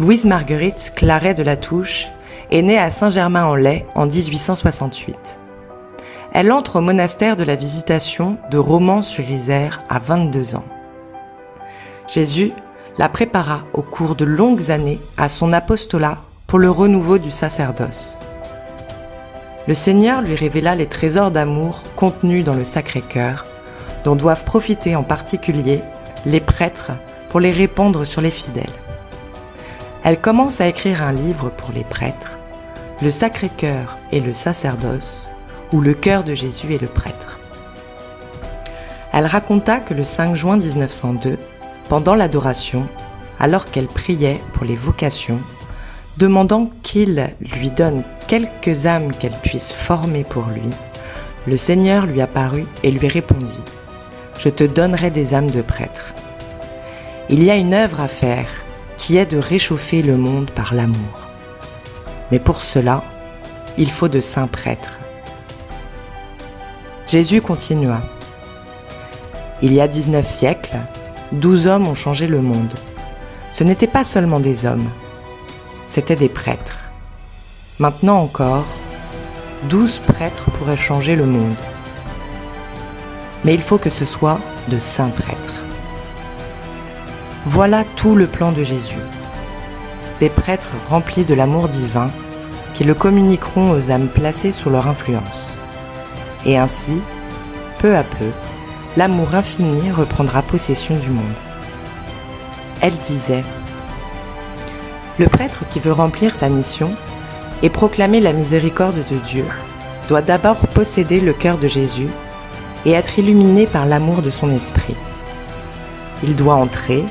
Louise Marguerite Claret de La Touche est née à Saint-Germain-en-Laye en 1868. Elle entre au monastère de la Visitation de Romans-sur-Isère à 22 ans. Jésus la prépara au cours de longues années à son apostolat pour le renouveau du sacerdoce. Le Seigneur lui révéla les trésors d'amour contenus dans le Sacré-Cœur, dont doivent profiter en particulier les prêtres pour les répandre sur les fidèles. Elle commence à écrire un livre pour les prêtres, Le Sacré-Cœur et le sacerdoce, où le cœur de Jésus est le prêtre. Elle raconta que le 5 juin 1902, pendant l'adoration, alors qu'elle priait pour les vocations, demandant qu'il lui donne quelques âmes qu'elle puisse former pour lui, le Seigneur lui apparut et lui répondit « Je te donnerai des âmes de prêtres. Il y a une œuvre à faire qui est de réchauffer le monde par l'amour. Mais pour cela, il faut de saints prêtres. » Jésus continua. Il y a 19 siècles, 12 hommes ont changé le monde. Ce n'étaient pas seulement des hommes, c'étaient des prêtres. Maintenant encore, 12 prêtres pourraient changer le monde. Mais il faut que ce soit de saints prêtres. Voilà tout le plan de Jésus. Des prêtres remplis de l'amour divin qui le communiqueront aux âmes placées sous leur influence. Et ainsi, peu à peu, l'amour infini reprendra possession du monde. Elle disait « Le prêtre qui veut remplir sa mission et proclamer la miséricorde de Dieu doit d'abord posséder le cœur de Jésus et être illuminé par l'amour de son esprit. Il doit entrer,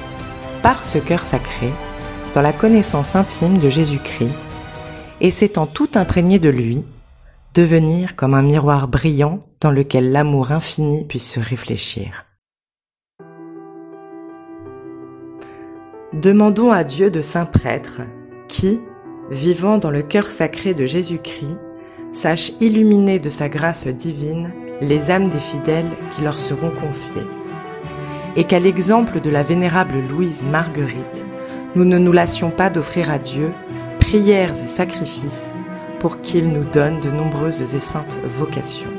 par ce cœur sacré, dans la connaissance intime de Jésus-Christ et s'étant tout imprégné de lui, devenir comme un miroir brillant dans lequel l'amour infini puisse se réfléchir. » Demandons à Dieu de saints prêtres qui, vivant dans le cœur sacré de Jésus-Christ, sachent illuminer de sa grâce divine les âmes des fidèles qui leur seront confiées, et qu'à l'exemple de la vénérable Louise Marguerite, nous ne nous lassions pas d'offrir à Dieu prières et sacrifices pour qu'il nous donne de nombreuses et saintes vocations.